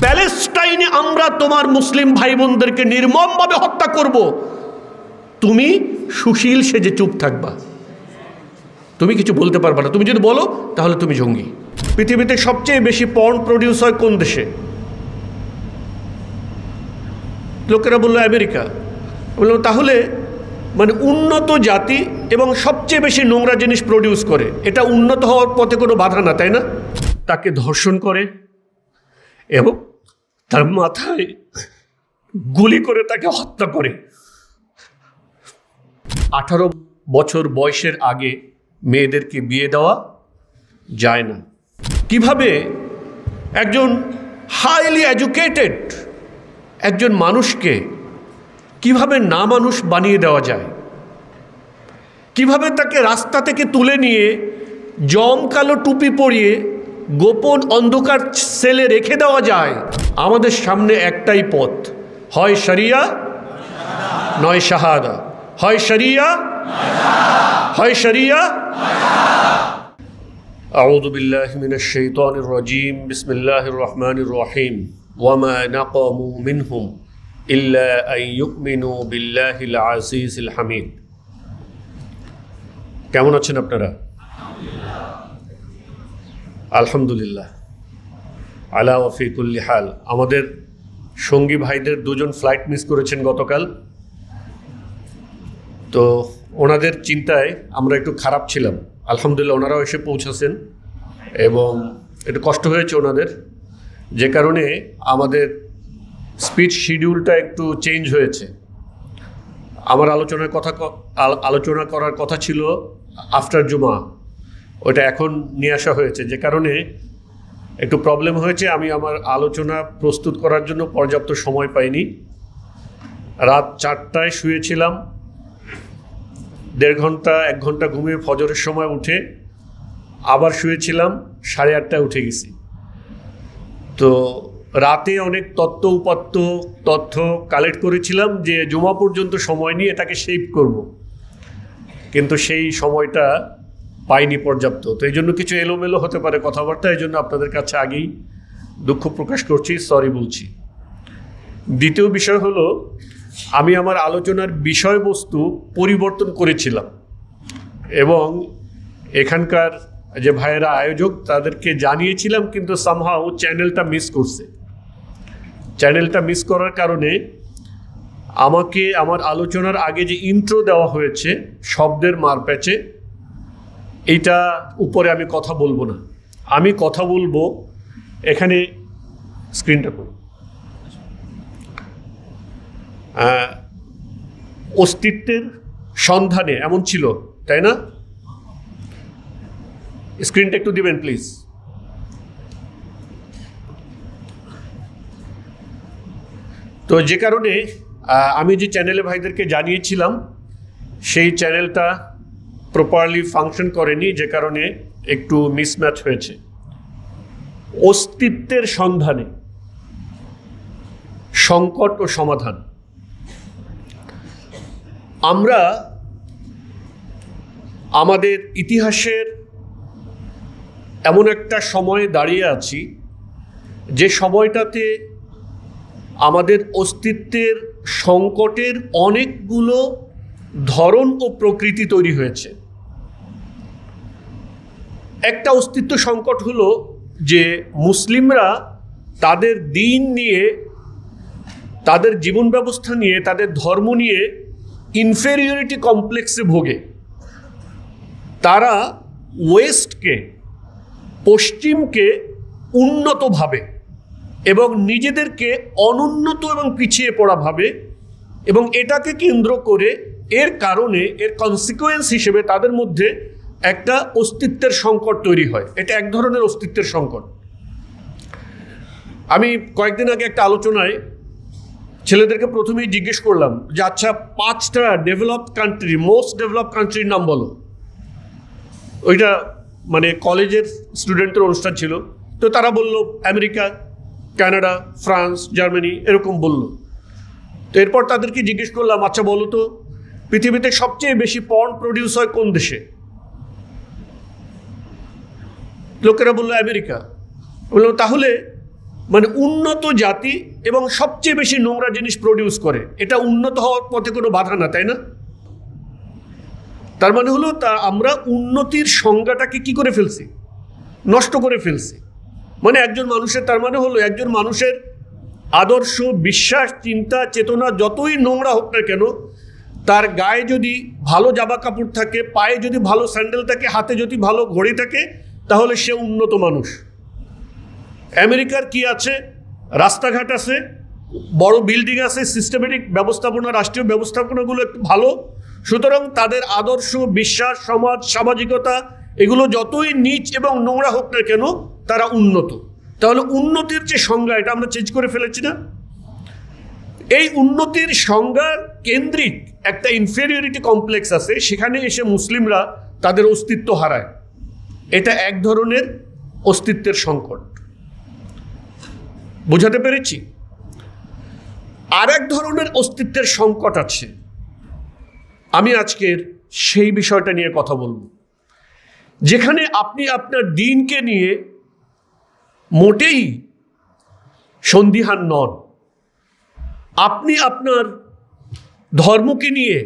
প্যালেস্টাইনে আমরা তোমার মুসলিম ভাই বোনদেরকে নির্মমভাবে হত্যা করব, তুমি সুশীল সেজে চুপ থাকবা, তুমি কিছু বলতে পারবা না। তুমি যদি বলো তাহলে তুমি জঙ্গি। পৃথিবীতে সবচেয়ে বেশি পর্ন প্রডিউস হয় কোন দেশে? লোকেরা বললো আমেরিকা। বললাম তাহলে মানে উন্নত জাতি এবং সবচেয়ে বেশি নোংরা জিনিস প্রডিউস করে, এটা উন্নত হওয়ার পথে কোনো বাধা না, তাই না? তাকে ধর্ষণ করে এবং তার মাথায় গুলি করে তাকে হত্যা করে। 18 বছর বয়সের আগে মেয়েদেরকে বিয়ে দেওয়া যায় না। কিভাবে একজন হাইলি এডুকেটেড একজন মানুষকে কিভাবে না মানুষ বানিয়ে দেওয়া যায়, কিভাবে তাকে রাস্তা থেকে তুলে নিয়ে জমকালো টুপি পরিয়ে গোপন অন্ধকার সেলে রেখে দেওয়া যায়। আমাদের সামনে একটাই পথ, হয় শরিয়া নয় শাহাদা, হয় শরিয়া হয় শরিয়া। আউযু বিল্লাহি মিনাশ শাইতানির রাজীম, বিসমিল্লাহির রহমানির রহিম। ওয়ামা নাকামু মিনহুম ইল্লা আন ইউমিনু বিল্লাহিল আজিজিল হামিদ। কেমন আছেন আপনারা? আলহামদুলিল্লাহ, আলা ওয়া ফি কুল্লি হাল। আমাদের সঙ্গী ভাইদের দুজন ফ্লাইট মিস করেছেন গতকাল, তো ওনাদের চিন্তায় আমরা একটু খারাপ ছিলাম। আলহামদুলিল্লাহ ওনারাও এসে পৌঁছেছেন এবং একটু কষ্ট হয়েছে ওনাদের, যে কারণে আমাদের স্পিচ শিডিউলটা একটু চেঞ্জ হয়েছে। আমার আলোচনা করার কথা ছিল আফটার জুমা, ওটা এখন নিয়ে আসা হয়েছে, যে কারণে একটু প্রবলেম হয়েছে। আমি আমার আলোচনা প্রস্তুত করার জন্য পর্যাপ্ত সময় পাইনি। রাত 4টায় শুয়েছিলাম, 1.5 ঘন্টা 1 ঘন্টা ঘুমিয়ে ফজরের সময় উঠে আবার শুয়েছিলাম, 8:30টায় উঠে গেছি। তো রাতে অনেক তথ্য কালেক্ট করেছিলাম যে জুমা পর্যন্ত সময় নিয়ে এটাকে শেপ করব, কিন্তু সেই সময়টা পাইনি পর্যাপ্ত। তো এই জন্য কিছু এলোমেলো হতে পারে কথাবার্তা, এই জন্য আপনাদের কাছে আগেই দুঃখ প্রকাশ করছি, সরি বলছি। দ্বিতীয় বিষয় হলো, আমি আমার আলোচনার বিষয়বস্তু পরিবর্তন করেছিলাম এবং এখানকার যে ভাইয়েরা আয়োজক তাদেরকে জানিয়েছিলাম, কিন্তু সামহাউ চ্যানেলটা মিস করছে। চ্যানেলটা মিস করার কারণে আমাকে আমার আলোচনার আগে যে ইন্ট্রো দেওয়া হয়েছে শব্দের মারপ্যাচে, এইটা উপরে আমি কথা বলবো না। আমি কথা বলবো এখানে, স্ক্রিনটা করুন, অস্তিত্বের সন্ধানে, এমন ছিল তাই না? স্ক্রিনটা একটু দিবেন প্লিজ। তো যে কারণে আমি যে চ্যানেলে ভাইদেরকে জানিয়েছিলাম সেই চ্যানেলটা প্রপারলি ফাংশন করেনি, যে কারণে একটু মিসম্যাচ হয়েছে। অস্তিত্বের সন্ধানে, সংকট ও সমাধান। আমরা আমাদের ইতিহাসের এমন একটা সময়ে দাঁড়িয়ে আছি যে সময়টাতে আমাদের অস্তিত্বের সংকটের অনেকগুলো ধরন ও প্রকৃতি তৈরি হয়েছে। একটা অস্তিত্ব সংকট হলো যে মুসলিমরা তাদের দিন নিয়ে, তাদের জীবন ব্যবস্থা নিয়ে, তাদের ধর্ম নিয়ে ইনফেরিয়রিটি কমপ্লেক্সে ভোগে। তারা ওয়েস্টকে, পশ্চিমকে উন্নত ভাবে এবং নিজেদেরকে অনুন্নত এবং পিছিয়ে পড়া ভাবে, এবং এটাকে কেন্দ্র করে এর কারণে, এর কনসিকুয়েন্স হিসেবে তাদের মধ্যে একটা অস্তিত্বের সংকট তৈরি হয়। এটা এক ধরনের অস্তিত্বের সংকট। আমি কয়েকদিন আগে একটা আলোচনায় ছেলেদেরকে প্রথমেই জিজ্ঞেস করলাম যে আচ্ছা 5টা ডেভেলপড কান্ট্রি, মোস্ট ডেভেলপড কান্ট্রির নাম বলো। ওইটা মানে কলেজের স্টুডেন্টের অনুষ্ঠান ছিল, তো তারা বলল আমেরিকা, কানাডা, ফ্রান্স, জার্মানি, এরকম বলল। তো এরপর তাদেরকে জিজ্ঞেস করলাম আচ্ছা বলো তো পৃথিবীতে সবচেয়ে বেশি পর্ন প্রডিউস হয় কোন দেশে? লোকেরা বললো আমেরিকা। বললাম তাহলে মানে উন্নত জাতি এবং সবচেয়ে বেশি নোংরা জিনিস প্রডিউস করে, এটা উন্নত হওয়ার পথে কোনো বাধা না, তাই না? তার মানে হলো আমরা উন্নতির সংজ্ঞাটাকে কি করে ফেলছি, নষ্ট করে ফেলছি। মানে একজন মানুষের, তার মানে হলো একজন মানুষের আদর্শ, বিশ্বাস, চিন্তা, চেতনা যতই নোংরা হোক না কেন, তার গায়ে যদি ভালো জামা কাপড় থাকে, পায়ে যদি ভালো স্যান্ডেল থাকে, হাতে যদি ভালো ঘড়ি থাকে, তাহলে সে উন্নত মানুষ। আমেরিকার কি আছে? রাস্তাঘাট আছে, বড় বিল্ডিং আছে, সিস্টেমেটিক ব্যবস্থাপনা, রাষ্ট্রীয় ব্যবস্থাপনাগুলো একটু ভালো, সুতরাং তাদের আদর্শ, বিশ্বাস, সমাজ, সামাজিকতা এগুলো যতই নীচ এবং নোংরা হোক না কেন, তারা উন্নত। তাহলে উন্নতির যে সংজ্ঞা, এটা আমরা চেঞ্জ করে ফেলেছি না? এই উন্নতির সংজ্ঞার কেন্দ্রিক একটা ইনফেরিয়রিটি কমপ্লেক্স আছে, সেখানে এসে মুসলিমরা তাদের অস্তিত্ব হারায়। এটা এক ধরনের অস্তিত্বের সংকট, বোঝাতে পেরেছি? আর এক ধরনের অস্তিত্বের সংকট আছে, আমি আজকের সেই বিষয়টা নিয়ে কথা বলবো, যেখানে আপনি আপনার দিনকে নিয়ে মোটেই সন্দিহান নন, আপনি আপনার ধর্মকে নিয়ে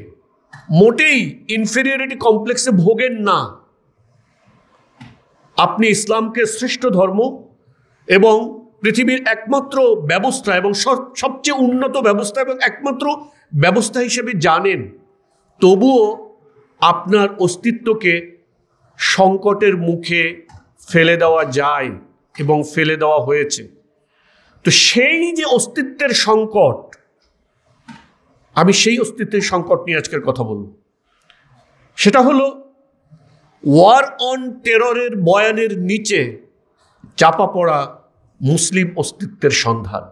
মোটেই ইনফেরিয়রিটি কমপ্লেক্সে ভোগেন না। আপনি ইসলামকে শ্রেষ্ঠ ধর্ম এবং পৃথিবীর একমাত্র ব্যবস্থা এবং সবচেয়ে উন্নত ব্যবস্থা এবং একমাত্র ব্যবস্থা হিসেবে জানেন, তবুও আপনার অস্তিত্বকে সংকটের মুখে ফেলে দেওয়া যায় এবং ফেলে দেওয়া হয়েছে। তো সেই যে অস্তিত্বের সংকট, আমি সেই অস্তিত্বের সংকট নিয়ে আজকের কথা বলব। সেটা হলো ওয়ার অন টেররের বয়ানের নিচে চাপা পড়া মুসলিম অস্তিত্বের সন্ধান।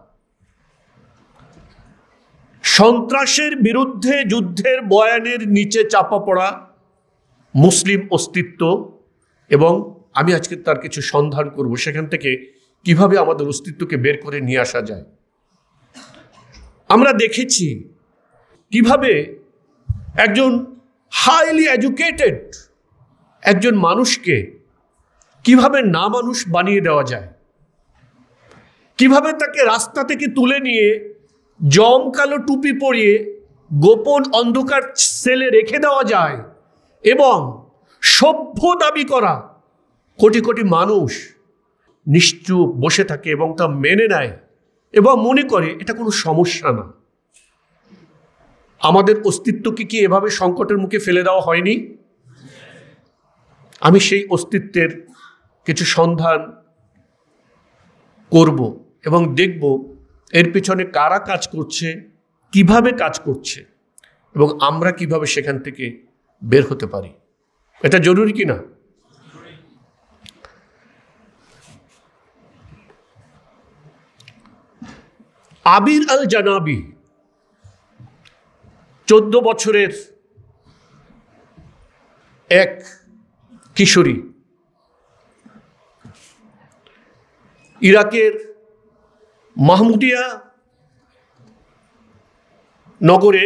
সন্ত্রাসের বিরুদ্ধে যুদ্ধের বয়ানের নিচে চাপা পড়া মুসলিম অস্তিত্ব, এবং আমি আজকে তার কিছু সন্ধান করব, সেখান থেকে কিভাবে আমাদের অস্তিত্বকে বের করে নিয়ে আসা যায়। আমরা দেখেছি কিভাবে একজন হাইলি এডুকেটেড একজন মানুষকে কিভাবে না মানুষ বানিয়ে দেওয়া যায়, কিভাবে তাকে রাস্তা থেকে তুলে নিয়ে জমকালো টুপি পরিয়ে গোপন অন্ধকার সেলে রেখে দেওয়া যায়, এবং সভ্য দাবি করা কোটি কোটি মানুষ নিশ্চুপ বসে থাকে এবং তা মেনে নেয় এবং মনে করে এটা কোনো সমস্যা না। আমাদের অস্তিত্বকে কি এভাবে সংকটের মুখে ফেলে দেওয়া হয়নি? আমি সেই অস্তিত্বের কিছু সন্ধান করব এবং দেখব এর পিছনে কারা কাজ করছে, কিভাবে কাজ করছে, এবং আমরা কিভাবে সেখান থেকে বের হতে পারি। এটা জরুরি কিনা? আবির আল জানাবি 14 বছরের এক কিশোরী, ইরাকের মাহমুদিয়া নগরে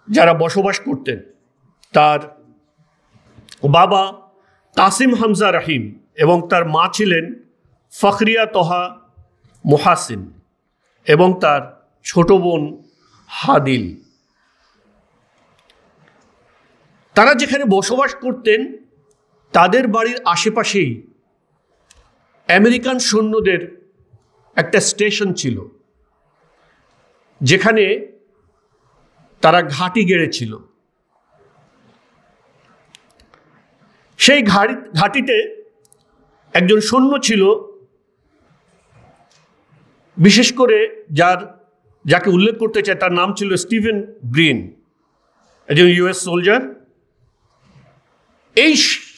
যারা বসবাস করতেন, তার বাবা কাসিম হামজা রাহিম এবং তার মা ছিলেন ফখরিয়া তহা মোহাসিন এবং তার ছোট বোন হাদিল। তারা যেখানে বসবাস করতেন তাদের বাড়ির আশেপাশেই আমেরিকান সৈন্যদের একটা স্টেশন ছিল, যেখানে তারা ঘাঁটি গেড়েছিল। সেই ঘাঁটিতে একজন সৈন্য ছিল, বিশেষ করে যাকে উল্লেখ করতে চায় তার নাম ছিল স্টিভেন গ্রিন, একজন ইউএস সোলজার। এই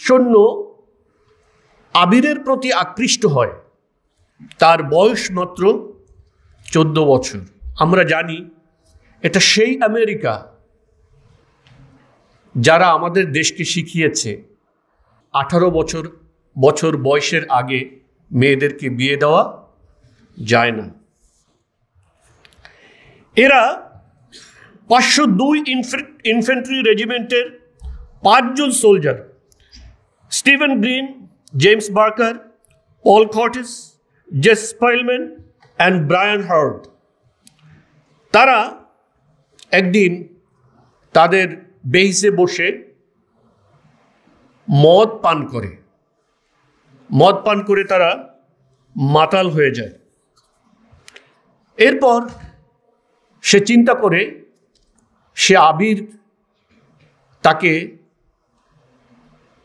সৈন্য আবিরের প্রতি আকৃষ্ট হয়, তার বয়স মাত্র 14 বছর। আমরা জানি এটা সেই আমেরিকা যারা আমাদের দেশকে শিখিয়েছে 18 বছর বয়সের আগে মেয়েদেরকে বিয়ে দেওয়া যায় না। এরা 502 ইনফ্যান্ট্রি রেজিমেন্টের 5 জন soldier, Steven Green, James Barker, Paul Cortez, Jesse Spielman and Bryan Howard, তারা একদিন তাদের বেইসে বসে মদ পান করে তারা মাতাল হয়ে যায়। এরপর সে চিন্তা করে সে আবির, তাকে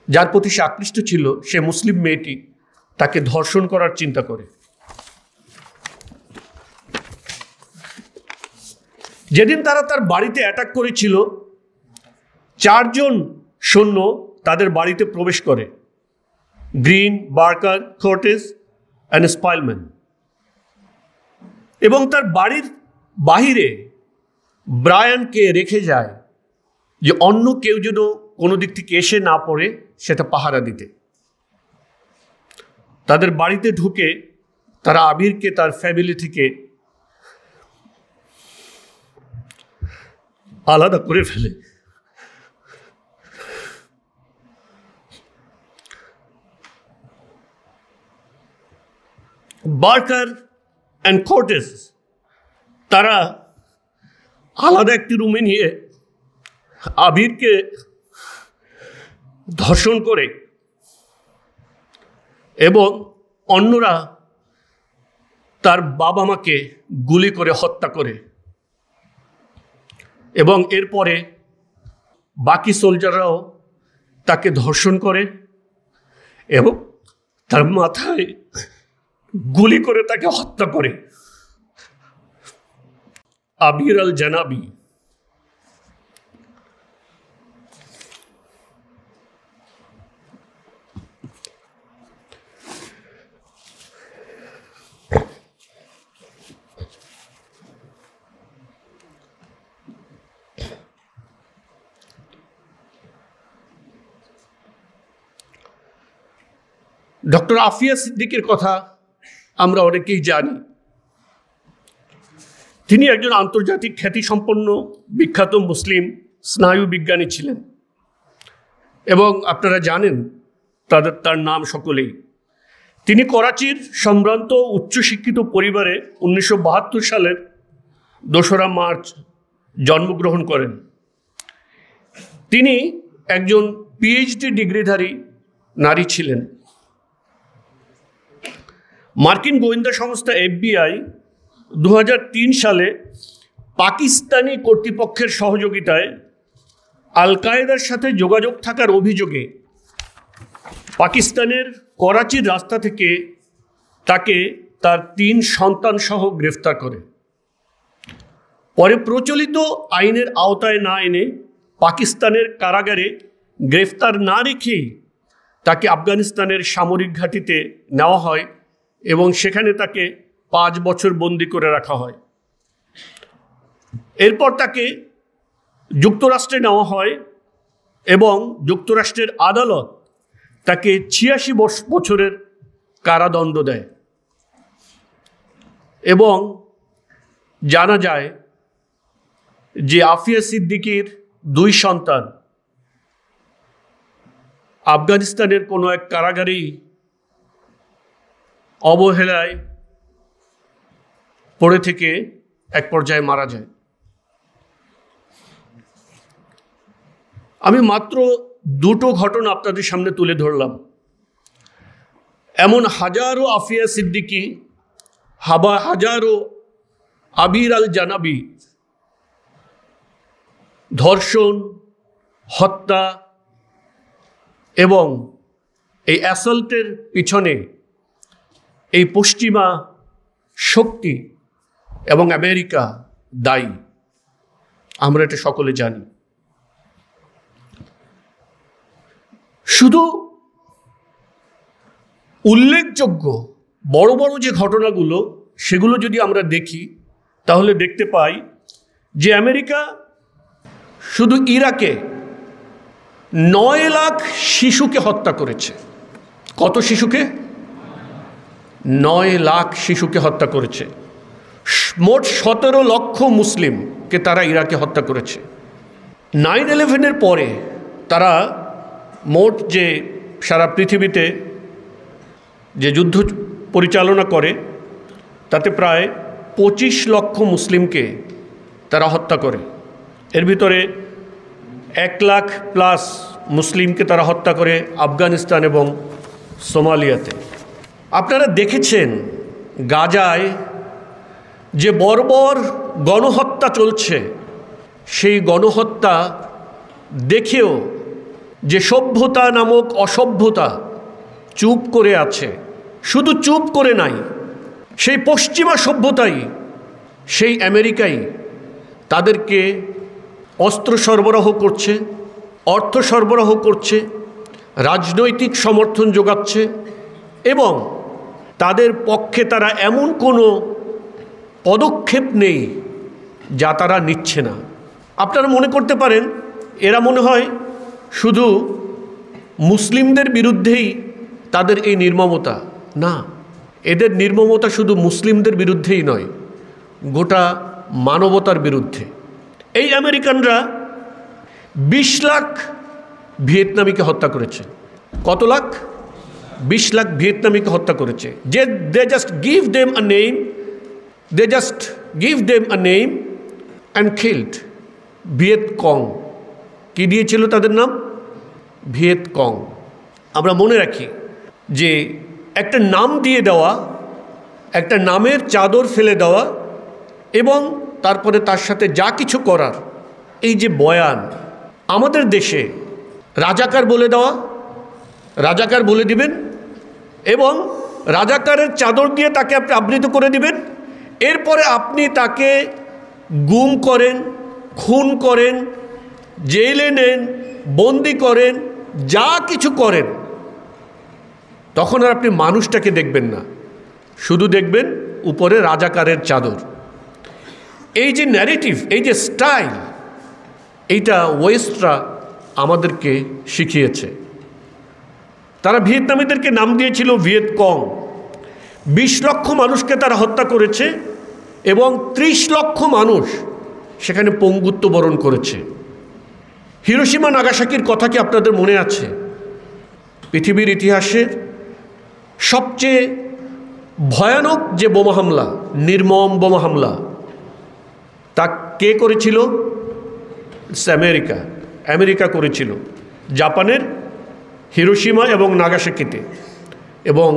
যার প্রতি সে আকৃষ্ট ছিল, সে মুসলিম মেয়েটি, তাকে ধর্ষণ করার চিন্তা করে। যেদিন তারা তার বাড়িতে অ্যাটাক করেছিল, 4 জন সৈন্য তাদের বাড়িতে প্রবেশ করে, গ্রিন, বার্কার, কর্টেস অ্যান্ড স্পাইলম্যান, এবং তার বাড়ির বাহিরে ব্রায়ানকে রেখে যায় যে অন্য কেউ যেন কোনো দিক থেকে এসে না পড়ে সেটা পাহারা দিতে। তাদের বাড়িতে ঢুকে তারা আবিরকে তার ফ্যামিলি থেকে আলাদা করে ফেলে। বার্কার অ্যান্ড কর্টেস তারা আলাদা একটি রুমে নিয়ে আবিরকে ধর্ষণ করে এবং অন্যরা তার বাবা মাকে গুলি করে হত্যা করে, এবং এরপরে বাকি সোলজাররাও তাকে ধর্ষণ করে এবং তার মাথায় গুলি করে তাকে হত্যা করে। আবির আল জানাবি ডক্টর আফিয়া সিদ্দিকের কথা আমরা অনেকেই জানি। তিনি একজন আন্তর্জাতিক খ্যাতিসম্পন্ন বিখ্যাত মুসলিম স্নায়ু বিজ্ঞানী ছিলেন এবং আপনারা জানেন তার নাম সকলেই। তিনি করাচির সম্ভ্রান্ত উচ্চশিক্ষিত পরিবারে 1972 সালের 2রা মার্চ জন্মগ্রহণ করেন। তিনি একজন পিএইচডি ডিগ্রিধারী নারী ছিলেন। মার্কিন গোয়েন্দা সংস্থা FBI 2003 সালে পাকিস্তানি কর্তৃপক্ষের সহযোগিতায় আল কায়েদার সাথে যোগাযোগ থাকার অভিযোগে পাকিস্তানের করাচির রাস্তা থেকে তাকে তার 3 সন্তান সহ গ্রেফতার করে। পরে প্রচলিত আইনের আওতায় না এনে পাকিস্তানের কারাগারে গ্রেফতার না রেখেই তাকে আফগানিস্তানের সামরিক ঘাঁটিতে নেওয়া হয় এবং সেখানে তাকে 5 বছর বন্দি করে রাখা হয়। এরপর তাকে যুক্তরাষ্ট্রে নেওয়া হয় এবং যুক্তরাষ্ট্রের আদালত তাকে 86 বছরের কারাদণ্ড দেয় এবং জানা যায় যে আফিয়া সিদ্দিকীর 2 সন্তান আফগানিস্তানের কোনো এক কারাগারেই অবহেলায় পড়ে থেকে এক পর্যায়ে মারা যায়। আমি মাত্র 2টো ঘটনা আপনাদের সামনে তুলে ধরলাম। এমন হাজারো আফিয়া সিদ্দিকী, হাজারো আবির আল জানাবি ধর্ষণ, হত্যা এবং এই অ্যাসল্টের পিছনে এই পশ্চিমা শক্তি এবং আমেরিকা দায়ী, আমরা এটা সকলে জানি। শুধু উল্লেখযোগ্য বড় বড় যে ঘটনাগুলো সেগুলো যদি আমরা দেখি তাহলে দেখতে পাই যে আমেরিকা শুধু ইরাকে 9 লাখ শিশুকে হত্যা করেছে। কত শিশুকে? 9 লাখ শিশুকে হত্যা করেছে। মোট 17 লক্ষ মুসলিমকে তারা ইরাকে হত্যা করেছে। 9/11-এর পরে তারা মোট যে সারা পৃথিবীতে যে যুদ্ধ পরিচালনা করে তাতে প্রায় 25 লক্ষ মুসলিমকে তারা হত্যা করে। এর ভিতরে 1 লাখ প্লাস মুসলিমকে তারা হত্যা করে আফগানিস্তান এবং সোমালিয়াতে। আপনারা দেখেছেন গাজায় যে বর্বর গণহত্যা চলছে, সেই গণহত্যা দেখেও যে সভ্যতা নামক অসভ্যতা চুপ করে আছে, শুধু চুপ করে নাই, সেই পশ্চিমা সভ্যতাই, সেই আমেরিকাই তাদেরকে অস্ত্র সরবরাহ করছে, অর্থ সরবরাহ করছে, রাজনৈতিক সমর্থন যোগাচ্ছে এবং তাদের পক্ষে তারা এমন কোনো পদক্ষেপ নেই যা তারা নিচ্ছে না। আপনারা মনে করতে পারেন এরা মনে হয় শুধু মুসলিমদের বিরুদ্ধেই তাদের এই নির্মমতা। না, এদের নির্মমতা শুধু মুসলিমদের বিরুদ্ধেই নয়, গোটা মানবতার বিরুদ্ধে। এই আমেরিকানরা 20 লাখ ভিয়েতনামিকে হত্যা করেছে। কত লাখ? 20 লাখ ভিয়েতনামিকে হত্যা করেছে। যে they just give them a name and killed. Viet Cong. কি দিয়েছিল তাদের নাম? ভিয়েতকং। আমরা মনে রাখি যে একটা নাম দিয়ে দেওয়া, একটা নামের চাদর ফেলে দেওয়া এবং তারপরে তার সাথে যা কিছু করার, এই যে বয়ান, আমাদের দেশে রাজাকার বলে দেওয়া, রাজাকার বলে দিবেন এবং রাজাকারের চাদর দিয়ে তাকে আপনি আবৃত করে দিবেন। এরপরে আপনি তাকে গুম করেন, খুন করেন, জেলে নেন, বন্দি করেন, যা কিছু করেন, তখন আর আপনি মানুষটাকে দেখবেন না, শুধু দেখবেন উপরে রাজাকারের চাদর। এই যে ন্যারেটিভ, এই যে স্টাইল, এইটা ওয়েস্টরা আমাদেরকে শিখিয়েছে। তারা ভিয়েতনামীদেরকে নাম দিয়েছিল ভিয়েতকং। 20 লক্ষ মানুষকে তারা হত্যা করেছে এবং 30 লক্ষ মানুষ সেখানে পঙ্গুত্ব বরণ করেছে। হিরোশিমা নাগাসাকির কথা কি আপনাদের মনে আছে? পৃথিবীর ইতিহাসের সবচেয়ে ভয়ানক যে বোমা হামলা, নির্মম বোমা হামলা, তা কে করেছিল? আমেরিকা করেছিল জাপানের হিরোশিমা এবং নাগাসাকিতে। এবং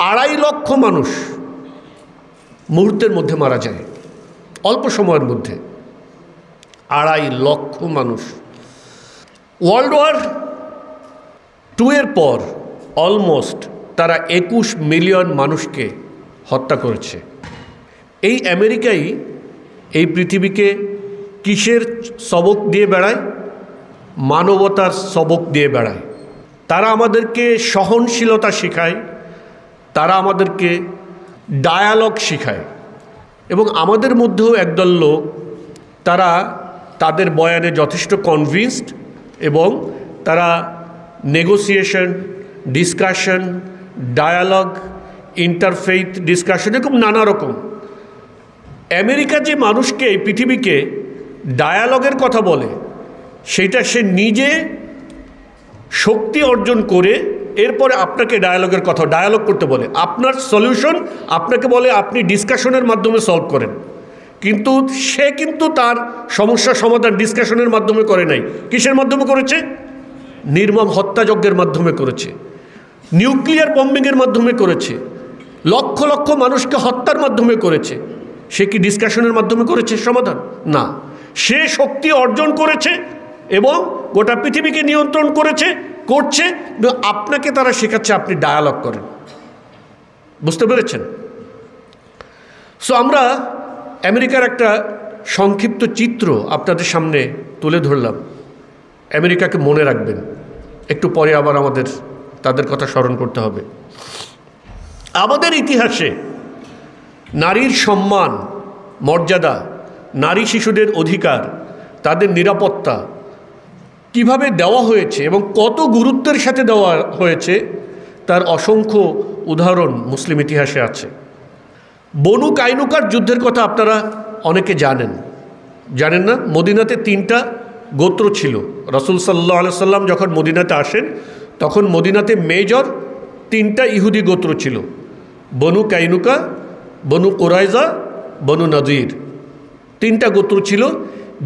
2.5 লক্ষ মানুষ মুহূর্তের মধ্যে মারা যায়, অল্প সময়ের মধ্যে 2.5 লক্ষ মানুষ। ওয়ার্ল্ড ওয়ার 2 এর পর অলমোস্ট তারা 21 মিলিয়ন মানুষকে হত্যা করেছে। এই আমেরিকাই এই পৃথিবীকে কিসের সবক দিয়ে বেড়ায়? মানবতার সবক দিয়ে বেড়ায়। তারা আমাদেরকে সহনশীলতা শেখায়, তারা আমাদেরকে ডায়ালগ শেখায়। এবং আমাদের মধ্যেও একদল লোক, তারা তাদের বয়ানে যথেষ্ট কনভিন্সড এবং তারা negotiation, discussion, dialogue, interfaith discussion, এরকম নানা রকম। আমেরিকা যে মানুষকে, এই পৃথিবীকে ডায়ালগের কথা বলে, সেটা সে নিজে শক্তি অর্জন করে এরপরে আপনাকে ডায়ালগ করতে বলে। আপনার সলিউশন আপনাকে বলে আপনি ডিসকাশনের মাধ্যমে সলভ করেন, কিন্তু সে কিন্তু তার সমস্যা সমাধান ডিসকাশনের মাধ্যমে করে নাই। কিসের মাধ্যমে করেছে? নির্মম হত্যাযজ্ঞের মাধ্যমে করেছে, নিউক্লিয়ার বম্বিংয়ের মাধ্যমে করেছে, লক্ষ লক্ষ মানুষকে হত্যার মাধ্যমে করেছে। সে কি ডিসকাশনের মাধ্যমে করেছে সমাধান? না, সে শক্তি অর্জন করেছে এবং গোটা পৃথিবীকে নিয়ন্ত্রণ করছে। আপনাকে তারা শেখাচ্ছে আপনি ডায়ালগ করেন। বুঝতে পেরেছেন? সো আমরা আমেরিকার একটা সংক্ষিপ্ত চিত্র আপনাদের সামনে তুলে ধরলাম। আমেরিকাকে মনে রাখবেন, একটু পরে আবার আমাদের তাদের কথা স্মরণ করতে হবে। আমাদের ইতিহাসে নারীর সম্মান, মর্যাদা, নারী শিশুদের অধিকার, তাদের নিরাপত্তা কিভাবে দেওয়া হয়েছে এবং কত গুরুত্বের সাথে দেওয়া হয়েছে, তার অসংখ্য উদাহরণ মুসলিম ইতিহাসে আছে। বনু কাইনুকার যুদ্ধের কথা আপনারা অনেকে জানেন না? মদিনাতে 3টা গোত্র ছিল। রাসূল সাল্লাল্লাহু আলাইহি সাল্লাম যখন মদিনাতে আসেন, তখন মদিনাতে মেজর 3টা ইহুদি গোত্র ছিল, বনু কাইনুকা, বনু কুরাইজা, বনু নজির, 3টা গোত্র ছিল।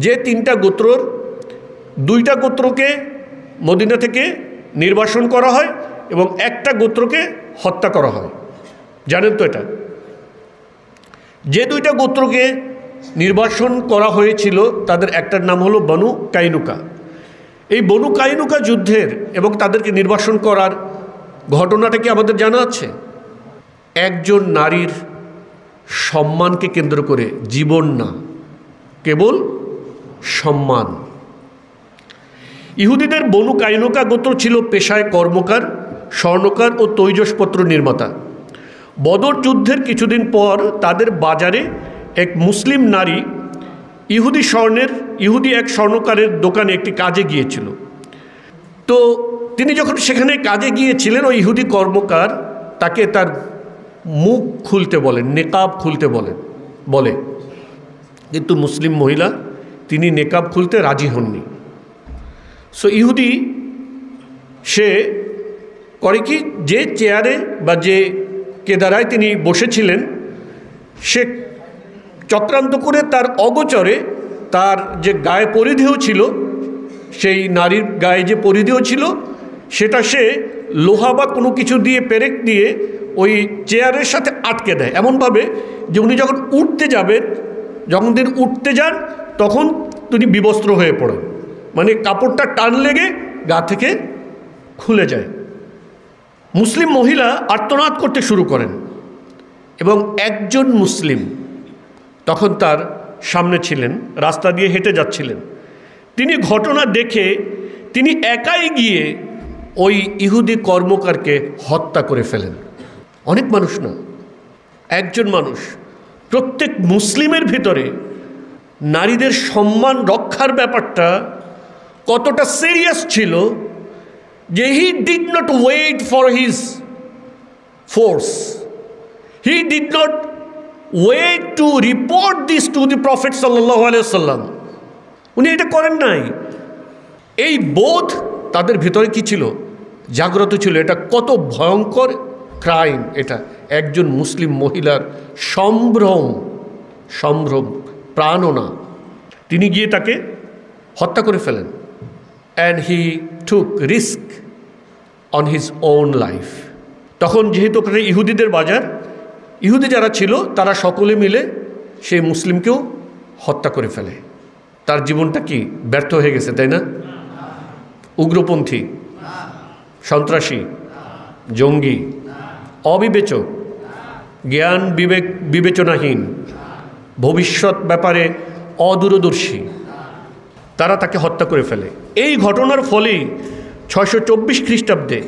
যে 3টা গোত্রর 2টা গোত্রকে মদিনা থেকে নির্বাসন করা হয় এবং একটা গোত্রকে হত্যা করা হয়। জানেন তো এটা? যে 2টা গোত্রকে নির্বাসন করা হয়েছিল তাদের একটার নাম হলো বনু কাইনুকা। এই বনু কাইনুকা যুদ্ধের এবং তাদেরকে নির্বাসন করার ঘটনাটা কি আমাদের জানা আছে? একজন নারীর সম্মানকে কেন্দ্র করে, জীবন না, কেবল সম্মান। ইহুদিদের বনু কাইনুকা গোত্র ছিল পেশায় কর্মকার, স্বর্ণকার ও তৈজসপত্র নির্মাতা। বদর যুদ্ধের কিছুদিন পর তাদের বাজারে এক মুসলিম নারী ইহুদি এক স্বর্ণকারের দোকানে একটি কাজে গিয়েছিল। তো তিনি যখন সেখানে কাজে গিয়েছিলেন, ওই ইহুদি কর্মকার তাকে তার মুখ খুলতে বলেন, নেকাব খুলতে বলে, কিন্তু মুসলিম মহিলা তিনি নেকাব খুলতে রাজি হননি। সো ইহুদি সে করে কি, যে চেয়ারে বা যে কেদারায় তিনি বসেছিলেন সে চক্রান্ত করে তার অগোচরে তার যে গায়ে পরিধেয় ছিল, সেই নারীর গায়ে যে পরিধেয় ছিল সেটা সে লোহা বা কোনো কিছু দিয়ে, পেরেক দিয়ে ওই চেয়ারের সাথে আটকে দেয়, এমনভাবে যে উনি যখন তিনি উঠতে যান তখন তিনি বিবস্ত্র হয়ে পড়েন, মানে কাপড়টা টান লেগে গা থেকে খুলে যায়। মুসলিম মহিলা আর্তনাদ করতে শুরু করেন এবং একজন মুসলিম তখন তার সামনে ছিলেন, রাস্তা দিয়ে হেঁটে যাচ্ছিলেন। তিনি ঘটনা দেখে তিনি একাই গিয়ে ওই ইহুদি কর্মকারকে হত্যা করে ফেলেন। অনেক মানুষ না, একজন মানুষ। প্রত্যেক মুসলিমের ভিতরে নারীদের সম্মান রক্ষার ব্যাপারটা কতটা সিরিয়াস ছিল যে he did not wait for his force, he did not wait to report this to the prophet সাল্লাল্লাহু আলাইহি ওয়াসাল্লাম। উনি এটা করেন নাই। এই বোধ তাদের ভিতরে কি ছিল? জাগ্রত ছিল। এটা কত ভয়ঙ্কর ক্রাইম! এটা একজন মুসলিম মহিলার সম্ভ্রম, প্রাণনা। তিনি গিয়ে তাকে হত্যা করে ফেলেন। And he took risk on his own life. তখন যেহেতু ওখানে ইহুদিদের বাজার, ইহুদি যারা ছিল তারা সকলে মিলে সেই মুসলিমকেও হত্যা করে ফেলে। তার জীবনটা কি ব্যর্থ হয়ে গেছে, তাই না? উগ্রপন্থী, সন্ত্রাসী, জঙ্গি, অবিবেচক, জ্ঞান বিবেচনাহীন, ভবিষ্যৎ ব্যাপারে অদূরদর্শী, তারা তাকে হত্যা করে ফেলে। এই ঘটনার ফলেই 624 খ্রিস্টাব্দে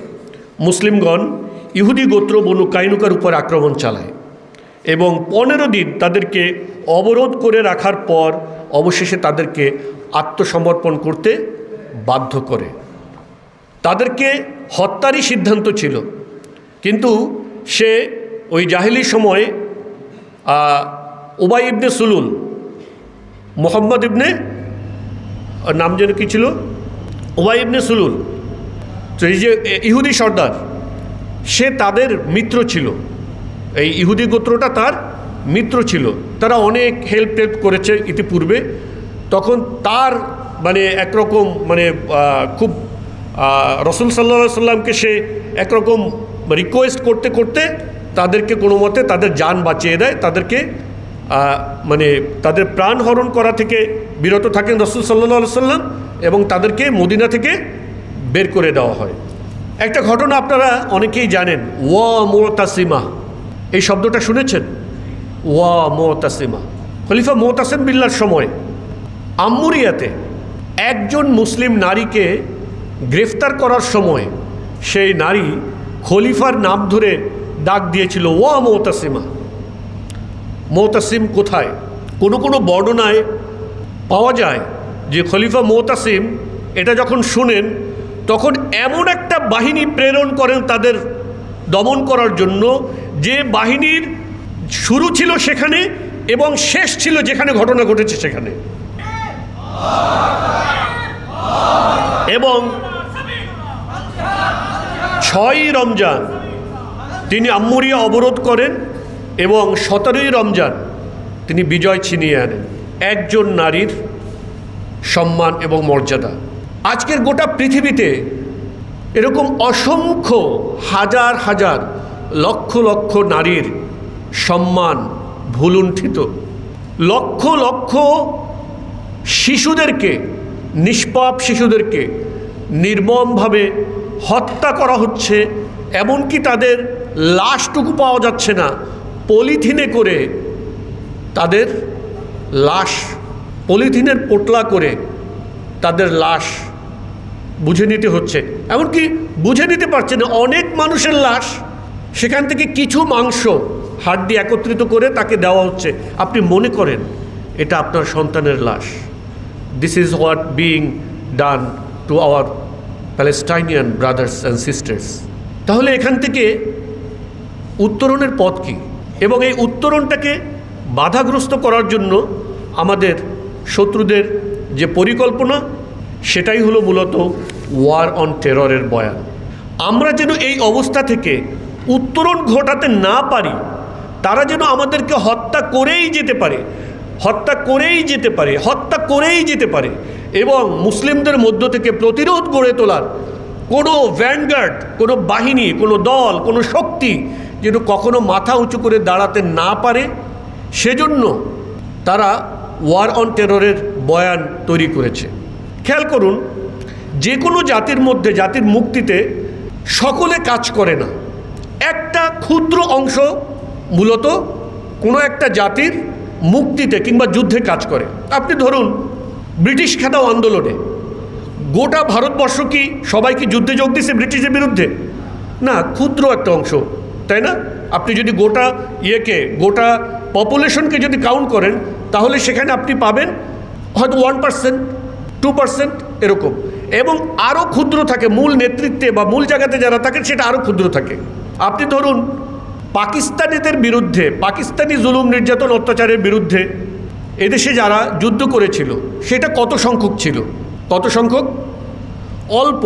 মুসলিমগণ ইহুদি গোত্র বনু কাইনুকার উপর আক্রমণ চালায় এবং 15 দিন তাদেরকে অবরোধ করে রাখার পর অবশেষে তাদেরকে আত্মসমর্পণ করতে বাধ্য করে। তাদেরকে হত্যারই সিদ্ধান্ত ছিল, কিন্তু সে ওই জাহিলি সময়ে উবাই ইবনে সুলুল, মোহাম্মদ ইবনে, নাম যেন কি ছিল, উবাই ইবনে সুলুল, তো এই যে ইহুদি সর্দার, সে তাদের মিত্র ছিল। এই ইহুদি গোত্রটা তার মিত্র ছিল। তারা অনেক হেল্প করেছে ইতিপূর্বে। তখন তার মানে একরকম মানে খুব রসুল সাল্লাল্লাহু আলাইহি সাল্লামকে সে একরকম রিকোয়েস্ট করতে করতে তাদেরকে কোনো মতে তাদের জান বাঁচিয়ে দেয়। তাদেরকে মানে তাদের প্রাণ হরণ করা থেকে বিরত থাকেন রসুল সাল্লাল্লাহু আলাইহি সাল্লাম এবং তাদেরকে মদিনা থেকে বের করে দেওয়া হয়। একটা ঘটনা আপনারা অনেকেই জানেন, ওয়া মুতাসিমা, এই শব্দটা শুনেছেন? ওয়া মুতাসিমা, খলিফা মুতাসিম বিল্লাহর সময় আম্মুরিয়াতে একজন মুসলিম নারীকে গ্রেফতার করার সময় সেই নারী খলিফার নাম ধরে ডাক দিয়েছিল, ওয়া মুতাসিমা। মুতাসিম কোথায়? কোনো কোনো বর্ণনায় পাওয়া যায় যে খলিফা মুতাসিম এটা যখন শুনেন তখন এমন একটা বাহিনী প্রেরণ করেন তাদের দমন করার জন্য, যে বাহিনীর শুরু ছিল সেখানে এবং শেষ ছিল যেখানে ঘটনা ঘটেছে সেখানে। এবং 6ই রমজান তিনি আম্মুরিয়া অবরোধ করেন এবং 17ই রমজান তিনি বিজয় ছিনিয়ে আনেন একজন নারীর সম্মান এবং মর্যাদা। আজকের গোটা পৃথিবীতে এরকম অসংখ্য হাজার হাজার লক্ষ লক্ষ নারীর সম্মান ভুলুণ্ঠিত, লক্ষ লক্ষ শিশুদেরকে, নিষ্পাপ শিশুদেরকে নির্মমভাবে হত্যা করা হচ্ছে, এমনকি তাদের লাশটুকু পাওয়া যাচ্ছে না, পলিথিনে করে তাদের লাশ, পলিথিনের পোটলা করে তাদের লাশ বুঝে নিতে হচ্ছে, এমনকি বুঝে নিতে পারছে না। অনেক মানুষের লাশ, সেখান থেকে কিছু মাংস হাড্ডি একত্রিত করে তাকে দেওয়া হচ্ছে। আপনি মনে করেন এটা আপনার সন্তানের লাশ। This is what being done to our Palestinian brothers and sisters. তাহলে এখান থেকে উত্তরণের পথ কী? এবং এই উত্তরণটাকে বাধাগ্রস্ত করার জন্য আমাদের শত্রুদের যে পরিকল্পনা, সেটাই হলো মূলত ওয়ার অন টেররের বয়ান। আমরা যেন এই অবস্থা থেকে উত্তরণ ঘটাতে না পারি, তারা যেন আমাদেরকে হত্যা করেই যেতে পারে, হত্যা করেই যেতে পারে, হত্যা করেই যেতে পারে, এবং মুসলিমদের মধ্য থেকে প্রতিরোধ গড়ে তোলার কোনো ভ্যানগার্ড, কোনো বাহিনী, কোনো দল, কোনো শক্তি যেন কখনো মাথা উঁচু করে দাঁড়াতে না পারে, সেজন্য তারা ওয়ার অন টেররের বয়ান তৈরি করেছে। খেয়াল করুন, যে কোনো জাতির মধ্যে, জাতির মুক্তিতে সকলে কাজ করে না, একটা ক্ষুদ্র অংশ মূলত কোনো একটা জাতির মুক্তিতে কিংবা যুদ্ধে কাজ করে। আপনি ধরুন ব্রিটিশ খেদাও আন্দোলনে গোটা ভারতবর্ষ কি সবাই কি যুদ্ধে যোগ দিয়েছে ব্রিটিশের বিরুদ্ধে? না, ক্ষুদ্র একটা অংশ, তাই না? আপনি যদি গোটা গোটা পপুলেশনকে যদি কাউন্ট করেন, তাহলে সেখানে আপনি পাবেন হয়তো 1%, 2% এরকম, এবং আরও ক্ষুদ্র থাকে মূল নেতৃত্বে বা মূল জায়গাতে যারা থাকেন, সেটা আরও ক্ষুদ্র থাকে। আপনি ধরুন পাকিস্তানিদের বিরুদ্ধে, পাকিস্তানি জুলুম নির্যাতন অত্যাচারের বিরুদ্ধে এদেশে যারা যুদ্ধ করেছিল, সেটা কত সংখ্যক ছিল? কত সংখ্যক? অল্প।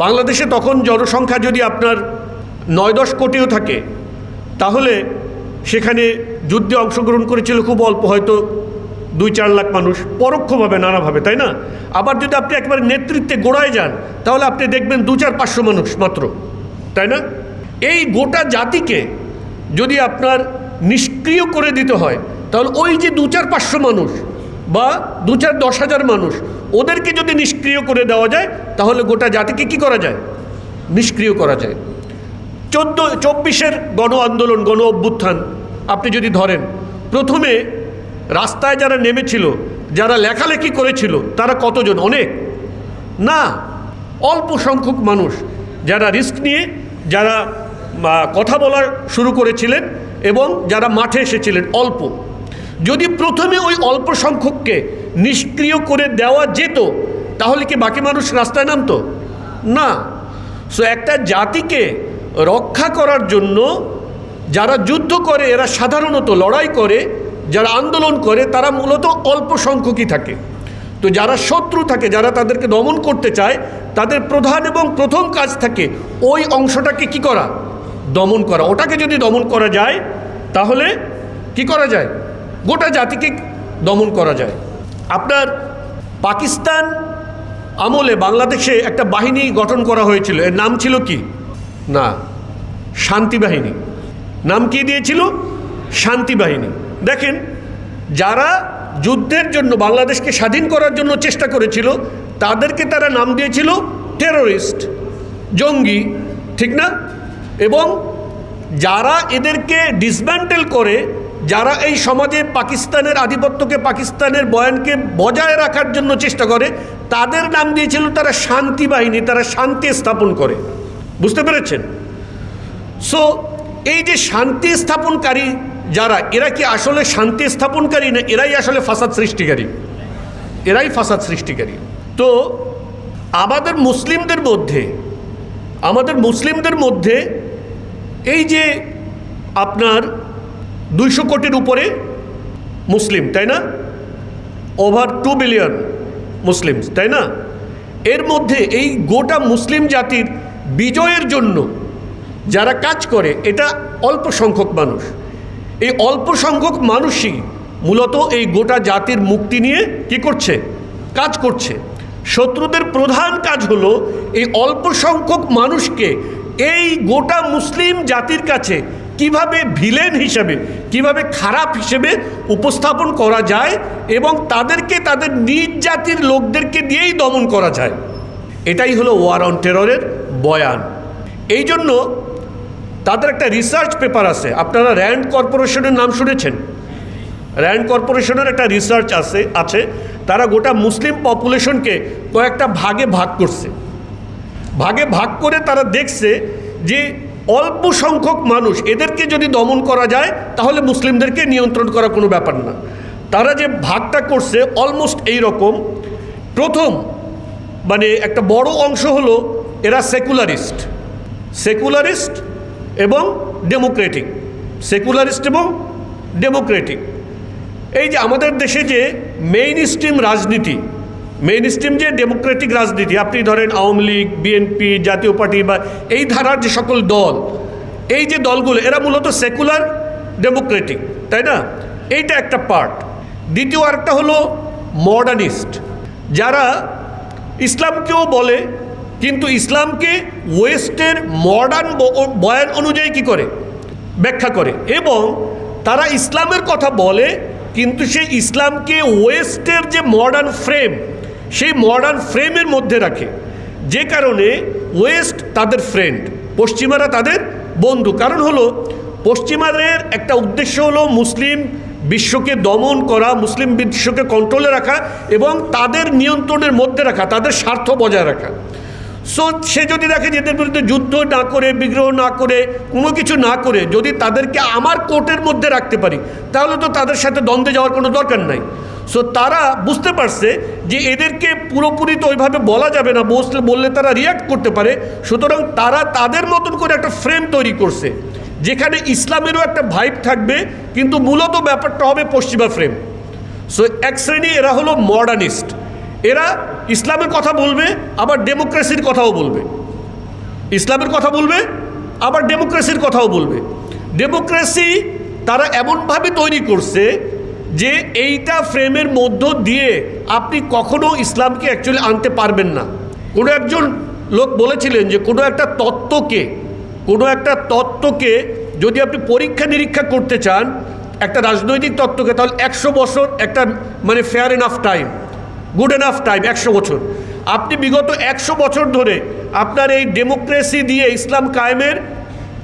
বাংলাদেশে তখন জনসংখ্যা যদি আপনার 9-10 কোটিও থাকে, তাহলে সেখানে যুদ্ধে অংশগ্রহণ করেছিল খুব অল্প, হয়তো 2-4 লাখ মানুষ, পরোক্ষভাবে নানাভাবে, তাই না? আবার যদি আপনি একবারে নেতৃত্বে গোড়ায় যান, তাহলে আপনি দেখবেন 200-500 মানুষ মাত্র, তাই না? এই গোটা জাতিকে যদি আপনার নিষ্ক্রিয় করে দিতে হয়, তাহলে ওই যে 200-500 মানুষ বা 2-10 হাজার মানুষ, ওদেরকে যদি নিষ্ক্রিয় করে দেওয়া যায়, তাহলে গোটা জাতিকে কি করা যায়? নিষ্ক্রিয় করা যায়। 24-এর গণ আন্দোলন, গণ অভ্যুত্থান আপনি যদি ধরেন, প্রথমে রাস্তায় যারা নেমেছিল, যারা লেখালেখি করেছিল, তারা কতজন? অনেক না, অল্প সংখ্যক মানুষ যারা রিস্ক নিয়ে যারা কথা বলা শুরু করেছিলেন এবং যারা মাঠে এসেছিলেন, অল্প। যদি প্রথমে ওই অল্প সংখ্যককে নিষ্ক্রিয় করে দেওয়া যেত, তাহলে কি বাকি মানুষ রাস্তায় নামতো? না। সো একটা জাতিকে রক্ষা করার জন্য যারা যুদ্ধ করে, এরা সাধারণত লড়াই করে, যারা আন্দোলন করে, তারা মূলত অল্প সংখ্যকই থাকে। তো যারা শত্রু থাকে, যারা তাদেরকে দমন করতে চায়, তাদের প্রধান এবং প্রথম কাজ থাকে ওই অংশটাকে কি করা? দমন করা। ওটাকে যদি দমন করা যায়, তাহলে কি করা যায়? গোটা জাতিকে দমন করা যায়। আপনার পাকিস্তান আমলে বাংলাদেশে একটা বাহিনী গঠন করা হয়েছিল, এর নাম ছিল কি? না, শান্তি বাহিনী। নাম কি দিয়েছিল? শান্তি বাহিনী। দেখেন, যারা যুদ্ধের জন্য বাংলাদেশকে স্বাধীন করার জন্য চেষ্টা করেছিল, তাদেরকে তারা নাম দিয়েছিল টেররিস্ট, জঙ্গি, ঠিক না? এবং যারা এদেরকে ডিসম্যান্টেল করে, যারা এই সমাজে পাকিস্তানের আধিপত্যকে, পাকিস্তানের বয়ানকে বজায় রাখার জন্য চেষ্টা করে, তাদের নাম দিয়েছিল তারা শান্তি বাহিনী, তারা শান্তি স্থাপন করে। বুঝতে পেরেছেন? সো এই যে শান্তি স্থাপনকারী যারা, এরা কি আসলে শান্তি স্থাপনকারী না এরাই আসলে ফাসাদ সৃষ্টিকারী? এরাই ফাসাদ সৃষ্টিকারী। তো আমাদের মুসলিমদের মধ্যে এই যে আপনার 200 কোটির উপরে মুসলিম, তাই না? ওভার 2 বিলিয়ন মুসলিম, তাই না? এর মধ্যে এই গোটা মুসলিম জাতির বিজয়ের জন্য যারা কাজ করে, এটা অল্প সংখ্যক মানুষ। এই অল্প সংখ্যক মানুষই মূলত এই গোটা জাতির মুক্তি নিয়ে কি করছে, কাজ করছে। শত্রুদের প্রধান কাজ হলো এই অল্প সংখ্যক মানুষকে এই গোটা মুসলিম জাতির কাছে কিভাবে ভিলেন হিসেবে, কিভাবে খারাপ হিসেবে উপস্থাপন করা যায় এবং তাদেরকে তাদের নিজ জাতির লোকদেরকে দিয়েই দমন করা যায়। এটাই হলো ওয়ার অন টেররের বয়ান। এই জন্য তাদের একটা রিসার্চ পেপার আছে, আপনারা র্যান্ড কর্পোরেশনের নাম শুনেছেন? র্যান্ড কর্পোরেশনের একটা রিসার্চ আছে, তারা গোটা মুসলিম পপুলেশনকে কয়েকটা ভাগে ভাগ করছে। ভাগে ভাগ করে তারা দেখছে যে অল্প সংখ্যক মানুষ, এদেরকে যদি দমন করা যায় তাহলে মুসলিমদেরকে নিয়ন্ত্রণ করা কোনো ব্যাপার না। তারা যে ভাগটা করছে অলমোস্ট এই রকম। প্রথম মানে একটা বড় অংশ হলো এরা সেকুলারিস্ট এবং ডেমোক্রেটিক, সেকুলারিস্ট এবং ডেমোক্রেটিক। এই যে আমাদের দেশে যে মেইন স্ট্রিম যে ডেমোক্রেটিক রাজনীতি, আপনি ধরেন আওয়ামী লীগ, বিএনপি, জাতীয় পার্টি বা এই ধারার যে সকল দল, এই যে দলগুলো এরা মূলত সেকুলার ডেমোক্রেটিক, তাই না? এইটা একটা পার্ট। দ্বিতীয় আরেকটা হলো মডার্নিস্ট, যারা ইসলামকেও বলে কিন্তু ইসলামকে ওয়েস্টের মডার্ন বয়ান অনুযায়ী কি করে, ব্যাখ্যা করে, এবং তারা ইসলামের কথা বলে কিন্তু সেই ইসলামকে ওয়েস্টের যে মডার্ন ফ্রেম, সেই মডার্ন ফ্রেমের মধ্যে রাখে। যে কারণে ওয়েস্ট তাদের ফ্রেন্ড, পশ্চিমারা তাদের বন্ধু। কারণ হলো পশ্চিমাদের একটা উদ্দেশ্য হলো মুসলিম বিশ্বকে দমন করা, মুসলিম বিশ্বকে কন্ট্রোলে রাখা এবং তাদের নিয়ন্ত্রণের মধ্যে রাখা, তাদের স্বার্থ বজায় রাখা। সো সে যদি দেখে যে এদের বিরুদ্ধে যুদ্ধ না করে, বিগ্রহ না করে, কোনো কিছু না করে যদি তাদেরকে আমার কোর্টের মধ্যে রাখতে পারি তাহলে তো তাদের সাথে দ্বন্দ্বে যাওয়ার কোনো দরকার নাই। সো তারা বুঝতে পারছে যে এদেরকে পুরোপুরি তো ওইভাবে বলা যাবে না, বললে তারা রিয়াক্ট করতে পারে। সুতরাং তারা তাদের মতন করে একটা ফ্রেম তৈরি করছে যেখানে ইসলামেরও একটা ভাইব থাকবে কিন্তু মূলত ব্যাপারটা হবে পশ্চিমা ফ্রেম। সো এক শ্রেণী এরা হলো মডার্নিস্ট, এরা ইসলামের কথা বলবে আবার ডেমোক্রেসির কথাও বলবে, ইসলামের কথা বলবে আবার ডেমোক্রেসির কথাও বলবে। ডেমোক্রেসি তারা এমনভাবে তৈরি করছে যে এইটা ফ্রেমের মধ্য দিয়ে আপনি কখনো ইসলামকে অ্যাকচুয়ালি আনতে পারবেন না। কোনো একজন লোক বলেছিলেন যে কোনো একটা তত্ত্বকে যদি আপনি পরীক্ষা নিরীক্ষা করতে চান, একটা রাজনৈতিক তত্ত্বকে, তাহলে 100 বছর একটা মানে fair enough time, good enough time 100 বছর। আপনি বিগত 100 বছর ধরে আপনার এই ডেমোক্রেসি দিয়ে ইসলাম কায়েমের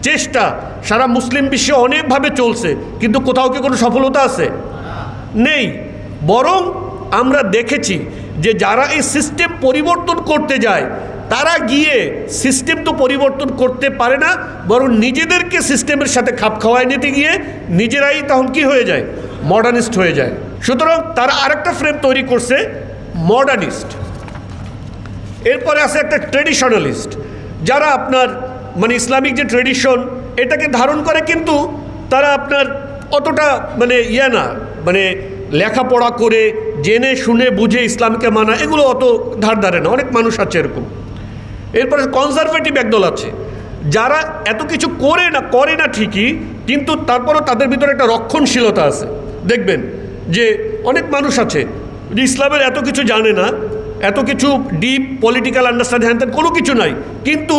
চেষ্টা সারা মুসলিম বিশ্বে অনেকভাবে চলছে, কিন্তু কোথাও কি কোনো সফলতা আছে? নেই। বরং আমরা দেখেছি যে যারা এই সিস্টেম পরিবর্তন করতে যায় তারা গিয়ে সিস্টেম তো পরিবর্তন করতে পারে না, বরং নিজেদেরকে সিস্টেমের সাথে খাপ খাওয়ায় নিতে গিয়ে নিজেরাই তখন কি হয়ে যায়, মডার্নিস্ট হয়ে যায়। সুতরাং তারা আরেকটা ফ্রেম তৈরি করছে মডার্নিস্ট। এরপরে আছে একটা ট্রেডিশনালিস্ট, যারা আপনার মানে ইসলামিক যে ট্রেডিশন এটাকে ধারণ করে কিন্তু তারা আপনার অতটা মানে না, মানে লেখাপড়া করে জেনে শুনে বুঝে ইসলামকে মানা এগুলো অত ধারে না, অনেক মানুষ আছে এরকম। এরপরে কনজারভেটিভ একদল আছে যারা এত কিছু করে না ঠিকই, কিন্তু তারপরও তাদের ভিতরে একটা রক্ষণশীলতা আছে। দেখবেন যে অনেক মানুষ আছে যে ইসলামের এত কিছু জানে না, এত কিছু ডিপ পলিটিক্যাল আন্ডারস্ট্যান্ডিং হ্যান কোনো কিছু নাই, কিন্তু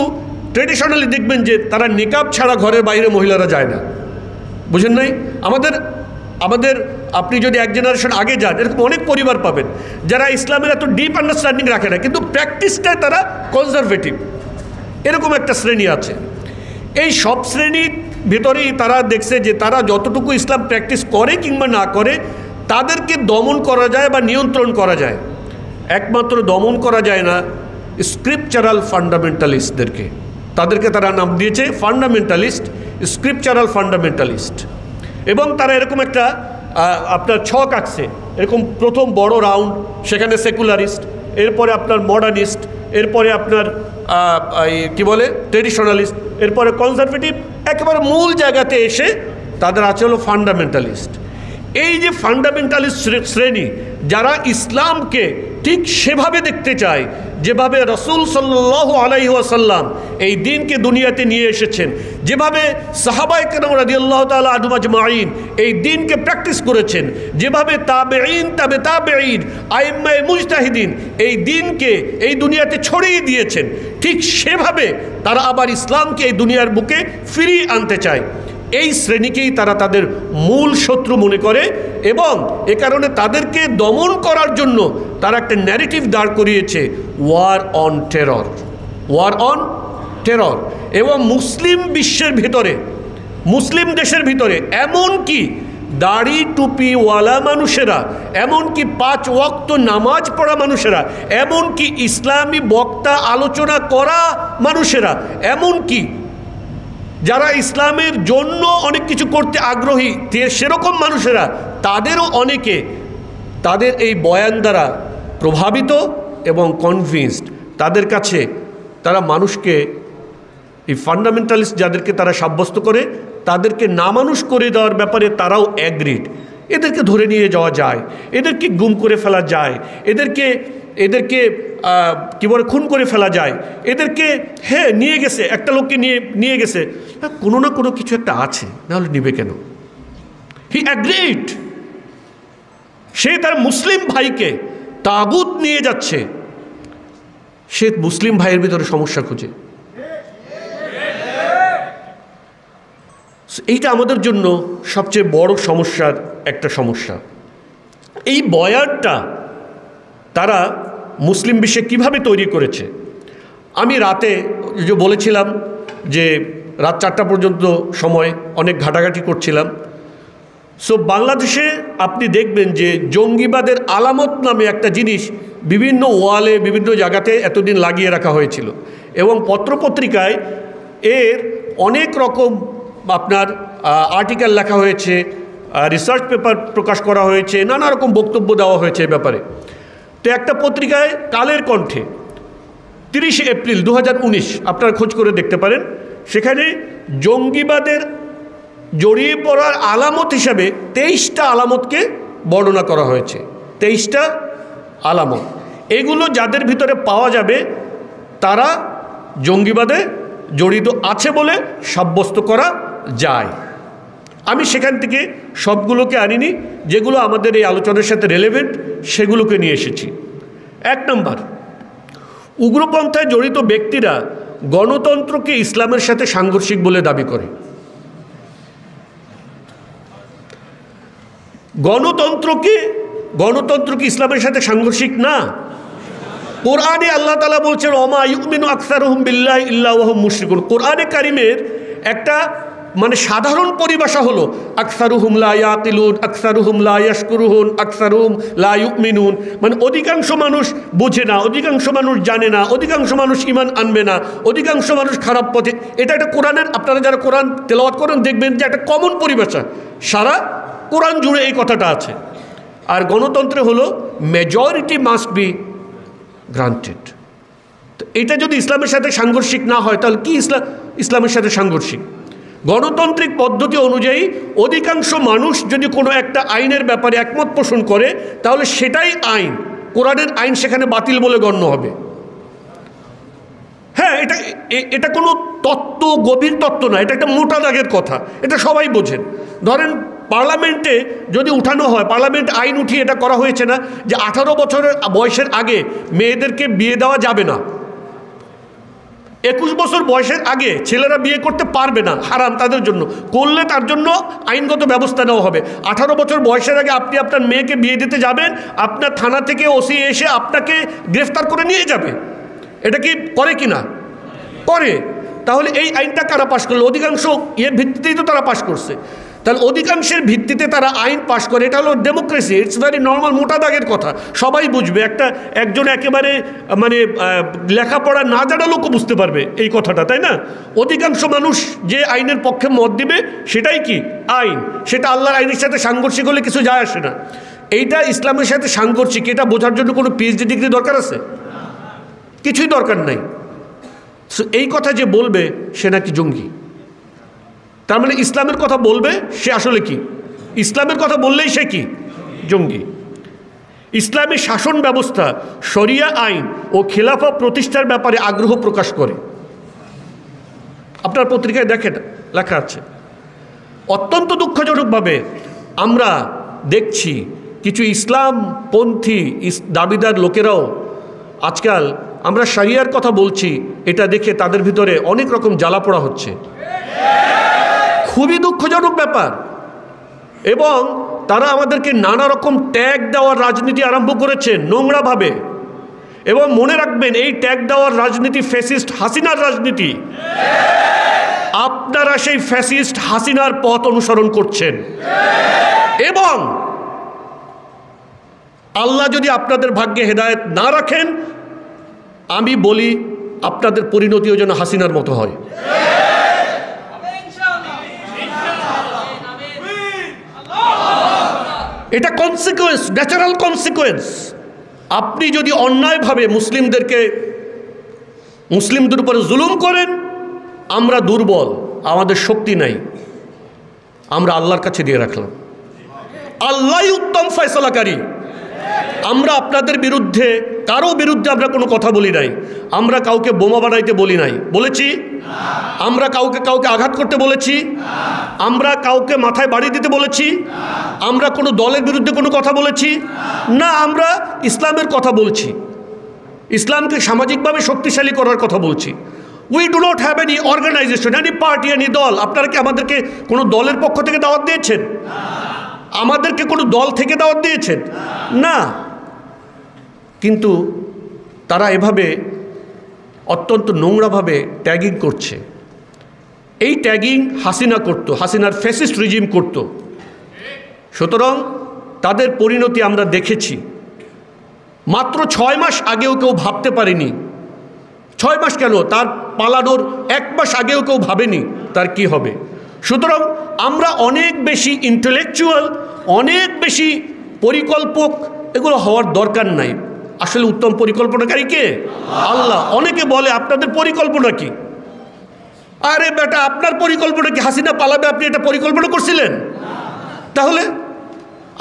ট্রেডিশনালি দেখবেন যে তারা নিকাব ছাড়া ঘরের বাইরে মহিলারা যায় না। বুঝেন নাই? আমাদের আপনি যদি এক জেনারেশন আগে যান এরকম অনেক পরিবার পাবেন যারা ইসলামের এত ডিপ আন্ডারস্ট্যান্ডিং রাখে না, কিন্তু প্র্যাকটিসটায় তারা কনজারভেটিভ। এরকম একটা শ্রেণী আছে। এই সব শ্রেণীর ভিতরেই তারা দেখছে যে তারা যতটুকু ইসলাম প্র্যাকটিস করে কিংবা না করে তাদেরকে দমন করা যায় বা নিয়ন্ত্রণ করা যায়। একমাত্র দমন করা যায় না স্ক্রিপচারাল ফান্ডামেন্টালিস্টদেরকে, তাদেরকে তারা নাম দিয়েছে ফান্ডামেন্টালিস্ট, স্ক্রিপচারাল ফান্ডামেন্টালিস্ট। এবং তারা এরকম একটা আপনার ছক আঁকছে, এরকম প্রথম বড় রাউন্ড, সেখানে সেকুলারিস্ট, এরপরে আপনার মডার্নিস্ট, এরপরে আপনার কি বলে ট্রেডিশনালিস্ট, এরপরে কনজারভেটিভ, একেবারে মূল জায়গাতে এসে তাদের আছে হলো ফান্ডামেন্টালিস্ট। এই যে ফান্ডামেন্টালিস্ট শ্রেণী, যারা ইসলামকে ঠিক সেভাবে দেখতে চায় যেভাবে রাসূল সাল্লাল্লাহু আলাইহি ওয়াসাল্লাম এই দিনকে দুনিয়াতে নিয়ে এসেছেন, যেভাবে সাহাবায়ে কেরাম রাদিয়াল্লাহু তাআলা আনহুম আজমাইন এই দিনকে প্র্যাকটিস করেছেন, যেভাবে তাবেঈন তাবে তাবেঈন আইম্মায়ে মুজতাহিদিন এই দিনকে এই দুনিয়াতে ছড়িয়ে দিয়েছেন, ঠিক সেভাবে তারা আবার ইসলামকে এই দুনিয়ার বুকে ফিরিয়ে আনতে চায়। এই শ্রেণীকেই তারা তাদের মূল শত্রু মনে করে এবং এ কারণে তাদেরকে দমন করার জন্য তারা একটা ন্যারেটিভ দাঁড় করিয়েছে, war on terror, war on terror. এবং মুসলিম বিশ্বের ভিতরে, মুসলিম দেশের ভিতরে এমনকি দাড়ি টুপিওয়ালা মানুষেরা, এমনকি 5 ওয়াক্ত নামাজ পড়া মানুষেরা, এমনকি ইসলামী বক্তা আলোচনা করা মানুষেরা, এমনকি যারা ইসলামের জন্য অনেক কিছু করতে আগ্রহী সেরকম মানুষেরা, তাদেরও অনেকে তাদের এই বয়ান দ্বারা প্রভাবিত এবং কনভিন্সড। তাদের কাছে তারা মানুষকে এই ফান্ডামেন্টালিস্ট যাদেরকে তারা সাব্যস্ত করে, তাদেরকে নামানুষ করে দেওয়ার ব্যাপারে তারাও অ্যাগ্রিড। এদেরকে ধরে নিয়ে যাওয়া যায়, এদেরকে গুম করে ফেলা যায়, এদেরকে কী বলে খুন করে ফেলা যায়, এদেরকে হ্যাঁ নিয়ে গেছে, একটা লোককে নিয়ে গেছে, কোনো না কোনো কিছু একটা আছে, নাহলে নিবে কেন? হি অ্যাগ্রিড। সে তার মুসলিম ভাইকে তাগুত নিয়ে যাচ্ছে, সে মুসলিম ভাইয়ের ভিতরে সমস্যা খুঁজে। এইটা আমাদের জন্য সবচেয়ে বড় সমস্যার একটা সমস্যা। এই বয়ানটা তারা মুসলিম বিশ্বে কিভাবে তৈরি করেছে। আমি রাতে যে বলেছিলাম যে রাত 4টা পর্যন্ত সময় অনেক ঘাটাঘাটি করছিলাম। সো বাংলাদেশে আপনি দেখবেন যে জঙ্গিবাদের আলামত নামে একটা জিনিস বিভিন্ন ওয়ালে বিভিন্ন জায়গাতে এতদিন লাগিয়ে রাখা হয়েছিল এবং পত্রপত্রিকায় এর অনেক রকম আপনার আর্টিকেল লেখা হয়েছে, রিসার্চ পেপার প্রকাশ করা হয়েছে, নানা রকম বক্তব্য দেওয়া হয়েছে এ ব্যাপারে। তো একটা পত্রিকায় কালের কণ্ঠে 30 এপ্রিল 2019 আপনারা খোঁজ করে দেখতে পারেন, সেখানে জঙ্গিবাদের জড়িয়ে পড়ার আলামত হিসাবে 23টা আলামতকে বর্ণনা করা হয়েছে। 23টা আলামত, এগুলো যাদের ভিতরে পাওয়া যাবে তারা জঙ্গিবাদে জড়িত আছে বলে সাব্যস্ত করা যায়। আমি সেখান থেকে সবগুলোকে আনিনি, যেগুলো আমাদের এই আলোচনার সাথে রেলেভেন্ট সেগুলোকে নিয়ে এসেছি। 1 নম্বর, উগ্রপন্থায় জড়িত ব্যক্তিরা গণতন্ত্রকে ইসলামের সাথে সাংঘর্ষিক বলে দাবি করে। গণতন্ত্র কি ইসলামের সাথে সাংঘর্ষিক না? কোরআনে আল্লাহ তাআলা বলছেন ওমা ইউমিনু আকসারুহুম বিল্লাহি ইল্লা ওয়া হুম মুশরিকুন। কোরআনে কারিমের একটা মানে সাধারণ পরিভাষা হলো আকসারুহুম লা ইয়াকিলুন, আকসারুহুম লা ইয়াশকুরুন, আকসারুহুম লা ইউমিনুন। মানে অধিকাংশ মানুষ বোঝে না, অধিকাংশ মানুষ জানে না, অধিকাংশ মানুষ ঈমান আনবে না, অধিকাংশ মানুষ খারাপ পথে। এটা একটা কোরআনের, আপনারা যারা কোরআন তেলাওয়াত করেন দেখবেন যে একটা কমন পরিভাষা, সারা কোরআন জুড়ে এই কথাটা আছে। আর গণতন্ত্রে হলো মেজরিটি মাস্ট বি গ্রান্টেড। তো এটা যদি ইসলামের সাথে সাংঘর্ষিক না হয় তাহলে কি ইসলামের সাথে সাংঘর্ষিক? গণতান্ত্রিক পদ্ধতি অনুযায়ী অধিকাংশ মানুষ যদি কোনো একটা আইনের ব্যাপারে একমত পোষণ করে তাহলে সেটাই আইন, কোরআনের আইন সেখানে বাতিল বলে গণ্য হবে। হ্যাঁ, এটা কোনো তত্ত্ব, গভীর তত্ত্ব না, এটা একটা মোটা দাগের কথা, এটা সবাই বোঝেন। ধরেন পার্লামেন্টে যদি উঠানো হয়, পার্লামেন্ট আইন উঠিয়ে এটা করা হয়েছে না যে 18 বছরের বয়সের আগে মেয়েদেরকে বিয়ে দেওয়া যাবে না, 21 বছর বয়সের আগে ছেলেরা বিয়ে করতে পারবে না, হারাম তাদের জন্য, করলে তার জন্য আইনগত ব্যবস্থা নেওয়া হবে। 18 বছর বয়সের আগে আপনি আপনার মেয়েকে বিয়ে দিতে যাবেন, আপনার থানা থেকে ওসি এসে আপনাকে গ্রেফতার করে নিয়ে যাবে। এটা কি করে কি না? করে। তাহলে এই আইনটা কারা পাশ করলো? অধিকাংশ এর ভিত্তিতেই তো তারা পাশ করছে। তাহলে অধিকাংশের ভিত্তিতে তারা আইন পাশ করে, এটা হলো ডেমোক্রেসি। ইটস ভেরি নর্মাল, মোটা দাগের কথা, সবাই বুঝবে। একজন একেবারে মানে লেখাপড়া না জানা লোকও বুঝতে পারবে এই কথাটা, তাই না? অধিকাংশ মানুষ যে আইনের পক্ষে মত দিবে সেটাই কি আইন, সেটা আল্লাহর আইনের সাথে সাংঘর্ষিক হলে কিছু যায় আসে না। এইটা ইসলামের সাথে সাংঘর্ষিক, এটা বোঝার জন্য কোনো পিএইচডি ডিগ্রি দরকার আছে? কিছুই দরকার নাই। এই কথা যে বলবে সে নাকি জঙ্গি, তার মানে ইসলামের কথা বলবে সে আসলে কি ইসলামের কথা বললেই সে কি? জঙ্গি। ইসলামী শাসন ব্যবস্থা, শরিয়া আইন ও খেলাফা প্রতিষ্ঠার ব্যাপারে আগ্রহ প্রকাশ করে। আপনার পত্রিকায় দেখেন লেখা আছে। অত্যন্ত দুঃখজনকভাবে আমরা দেখছি কিছু ইসলামপন্থী দাবিদার লোকেরাও আজকাল আমরা শরিয়ার কথা বলছি এটা দেখে তাদের ভিতরে অনেক রকম জ্বালাপোড়া হচ্ছে। খুবই দুঃখজনক ব্যাপার। এবং তারা আমাদেরকে নানা রকম ট্যাগ দেওয়ার রাজনীতি আরম্ভ করেছেন নোংরাভাবে। এবং মনে রাখবেন, এই ট্যাগ দেওয়ার রাজনীতি ফ্যাসিস্ট হাসিনার রাজনীতি। আপনারা সেই ফ্যাসিস্ট হাসিনার পথ অনুসরণ করছেন। এবং আল্লাহ যদি আপনাদের ভাগ্যে হেদায়েত না রাখেন, আমি বলি আপনাদের পরিণতিও যেন হাসিনার মতো হয়। এটা কনসিকুয়েন্স, ন্যাচারাল কনসিকুয়েন্স। আপনি যদি অন্যায়ভাবে মুসলিমদের উপরে জুলুম করেন, আমরা দুর্বল, আমাদের শক্তি নাই, আমরা আল্লাহর কাছে দিয়ে রাখলাম। আল্লাহই উত্তম ফয়সালাকারী। আমরা আপনাদের বিরুদ্ধে, কারো বিরুদ্ধে আমরা কোনো কথা বলি নাই। আমরা কাউকে বোমা বানাইতে বলি নাই, বলেছি? আমরা কাউকে আঘাত করতে বলেছি? আমরা কাউকে মাথায় বাড়ি দিতে বলেছি? আমরা কোনো দলের বিরুদ্ধে কোনো কথা বলেছি? না, আমরা ইসলামের কথা বলছি, ইসলামকে সামাজিকভাবে শক্তিশালী করার কথা বলছি। We do not have any organization, any party, any দল। আপনারা কি আমাদেরকে কোনো দলের পক্ষ থেকে দাওয়াত দিয়েছেন? আমাদেরকে কোনো দল থেকে দাওয়াত দিয়েছেন? না। কিন্তু তারা এভাবে অত্যন্ত নোংরাভাবে ট্যাগিং করছে। এই ট্যাগিং হাসিনা করত, হাসিনার ফ্যাসিস্ট রিজিম করত। সুতরাং তাদের পরিণতি আমরা দেখেছি। মাত্র 6 মাস আগেও কেউ ভাবতে পারেনি, 6 মাস কেন, তার পালানোর 1 মাস আগেও কেউ ভাবেনি তার কি হবে। সুতরাং আমরা অনেক বেশি ইন্টেলেকচুয়াল, অনেক বেশি পরিকল্পক, এগুলো হওয়ার দরকার নাই। আসলে উত্তম পরিকল্পনাকারী কে? আল্লাহ। অনেকে বলে আপনাদের পরিকল্পনা কি? আরে বেটা, আপনার পরিকল্পনা কি হাসিনা পালাবে আপনি এটা পরিকল্পনা করছিলেন? তাহলে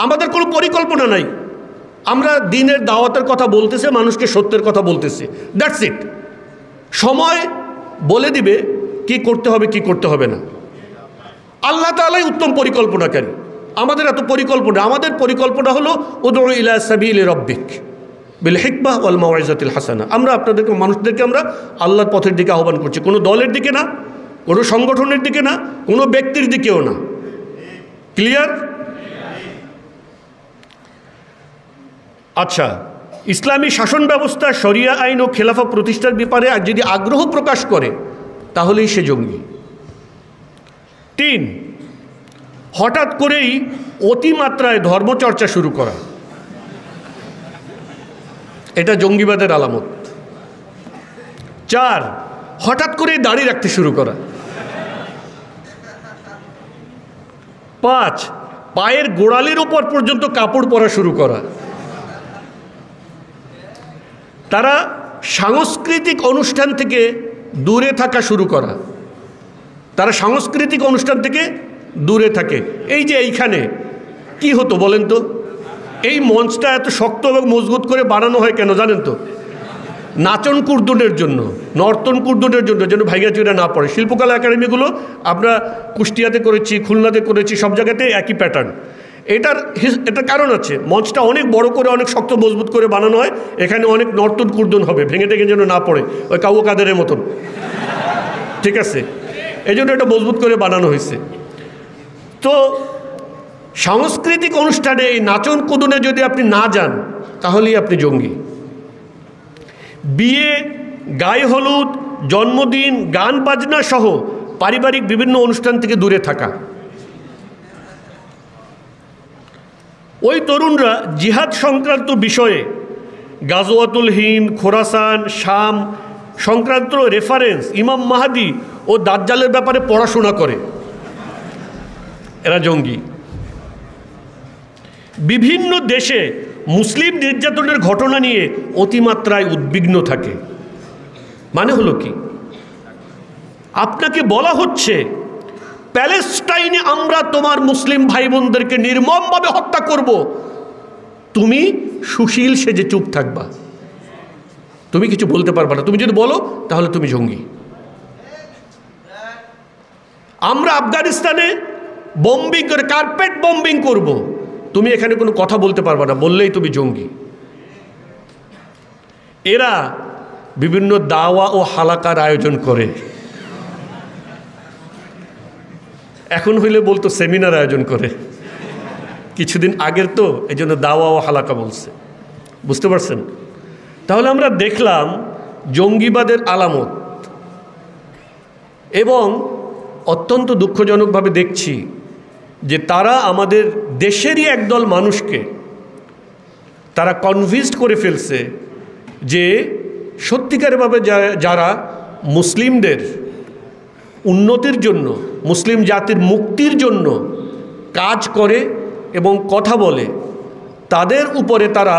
আমাদের কোনো পরিকল্পনা নাই। আমরা দ্বীনের দাওয়াতের কথা বলতেছি, মানুষকে সত্যের কথা বলতেছি, দ্যাটস ইট। সময় বলে দিবে কি করতে হবে কি করতে হবে না। আল্লাহ তাআলাই উত্তম পরিকল্পনাকারী। আমাদের এত পরিকল্পনা, আমাদের পরিকল্পনা হলো উদউ ইলা সাবিলি রাব্বিক বিল হিকমাহ ওয়াল মাউইজাতিল হাসানা। আমরা আপনাদেরকে, মানুষদেরকে আমরা আল্লাহর পথের দিকে আহ্বান করছি, কোনো দলের দিকে না, কোনো সংগঠনের দিকে না, কোনো ব্যক্তির দিকেও না। ক্লিয়ার? আচ্ছা, ইসলামী শাসন ব্যবস্থা, শরিয়া আইন ও খেলাফা প্রতিষ্ঠার ব্যাপারে যদি আগ্রহ প্রকাশ করে তাহলেই সে জঙ্গি। 3, হঠাৎ করেই অতিমাত্রায় ধর্মচর্চা শুরু করা, এটা জঙ্গিবাদের আলামত। 4, হঠাৎ করেই দাড়ি রাখতে শুরু করা। 5, পায়ের গোড়ালির উপর পর্যন্ত কাপড় পরা শুরু করা। তারা সাংস্কৃতিক অনুষ্ঠান থেকে দূরে থাকা শুরু করা। তারা সাংস্কৃতিক অনুষ্ঠান থেকে দূরে থাকে। এই যে এইখানে কি হতো বলেন তো? এই মঞ্চটা এত শক্ত এবং মজবুত করে বানানো হয় কেন জানেন তো? নাচন কুর্দনের জন্য, নর্তন কুর্দনের জন্য, যেন ভাইগা চুরা না পড়ে। শিল্পকলা একাডেমিগুলো আমরা কুষ্টিয়াতে করেছি, খুলনাতে করেছি, সব জায়গাতে একই প্যাটার্ন। এটার কারণ আছে, মঞ্চটা অনেক বড় করে, অনেক শক্ত মজবুত করে বানানো হয়। এখানে অনেক নর্তন কুর্দন হবে, ভেঙে টেঙে যেন না পড়ে, ওই কাউ কাদেরের মতন। ঠিক আছে, এই জন্য এটা মজবুত করে বানানো হয়েছে। তো সাংস্কৃতিক অনুষ্ঠানে এই নাচন কুদনে যদি আপনি না যান তাহলেই আপনি জঙ্গি। বিয়ে, গায়ে হলুদ, জন্মদিন, গান বাজনা সহ পারিবারিক বিভিন্ন অনুষ্ঠান থেকে দূরে থাকা। ওই তরুণরা জিহাদ সংক্রান্ত বিষয়ে গাজওয়াতুল হিন্দ, খোরাসান, শাম সংক্রান্ত রেফারেন্স, ইমাম মাহাদি ও দাজ্জালের ব্যাপারে পড়াশোনা করে, এরা জঙ্গি। বিভিন্ন দেশে মুসলিম নির্যাতনের ঘটনা নিয়ে অতিমাত্রায় উদ্বিগ্ন থাকে। মানে হলো কি? আপনাকে বলা হচ্ছে প্যালেস্টাইনে আমরা তোমার মুসলিম ভাই বোনদেরকে নির্মমভাবে হত্যা করব, তুমি সুশীল সেজে চুপ থাকবা, তুমি কিছু বলতে পারবা না। তুমি যদি বলো তাহলে তুমি জঙ্গি। আমরা আফগানিস্তানে বম্বিং করে, কার্পেট বম্বিং করব, তুমি এখানে কোনো কথা বলতে পারবা না, বললেই তুমি জঙ্গি। এরা বিভিন্ন দাওয়া ও হালাকার আয়োজন করে, এখন হইলে বলতো সেমিনার আয়োজন করে, কিছুদিন আগের তো এই জন্য দাওয়া ও হালাকা বলছে। বুঝতে পারছেন? তাহলে আমরা দেখলাম জঙ্গিবাদের আলামত, এবং অত্যন্ত দুঃখজনকভাবে দেখছি যে তারা আমাদের দেশেরই একদল মানুষকে তারা কনভিন্সড করে ফেলছে যে সত্যিকারভাবে যারা মুসলিমদের উন্নতির জন্য, মুসলিম জাতির মুক্তির জন্য কাজ করে এবং কথা বলে, তাদের উপরে তারা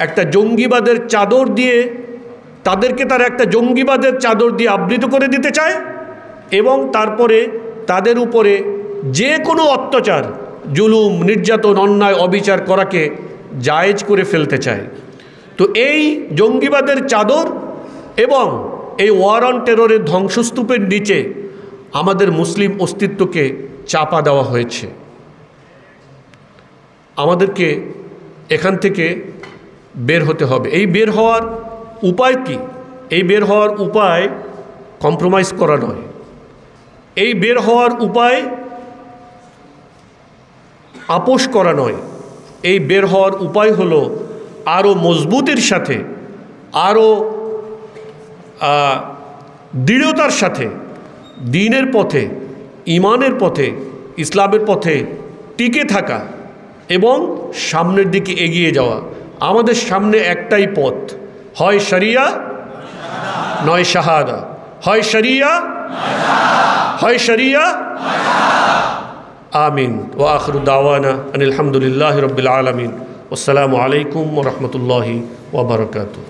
একটা জঙ্গিবাদের চাদর দিয়ে, তাদেরকে তারা একটা জঙ্গিবাদের চাদর দিয়ে আবৃত করে দিতে চায়, এবং তারপরে তাদের উপরে যে কোনো অত্যাচার, জুলুম, নির্যাতন, অন্যায়, অবিচার করাকে জায়েজ করে ফেলতে চায়। তো এই জঙ্গিবাদের চাদর এবং এই ওয়ার অন টেররের ধ্বংসস্তূপের নিচে আমাদের মুসলিম অস্তিত্বকে চাপা দেওয়া হয়েছে। আমাদেরকে এখান থেকে বের হতে হবে। এই বের হওয়ার উপায় কি? এই বের হওয়ার উপায় কম্প্রোমাইজ করা নয়। এই বের হওয়ার উপায় আপোষ করা নয়। এই বের হওয়ার উপায় হলো আরও মজবুতির সাথে, আরও দৃঢ়তার সাথে দ্বীনের পথে, ঈমানের পথে, ইসলামের পথে টিকে থাকা এবং সামনের দিকে এগিয়ে যাওয়া। আমাদের সামনে একটাই পথ, হয় শরিয়া নয় শাহাদা, হয় শরিয়া হয় শরিয়া। আমিন। ওয়া আখিরু দাওয়ানা আনিল হামদুলিল্লাহি রাব্বিল আলামিন। আসসালামু আলাইকুম ওয়া রাহমাতুল্লাহি ওয়া বারাকাতুহু।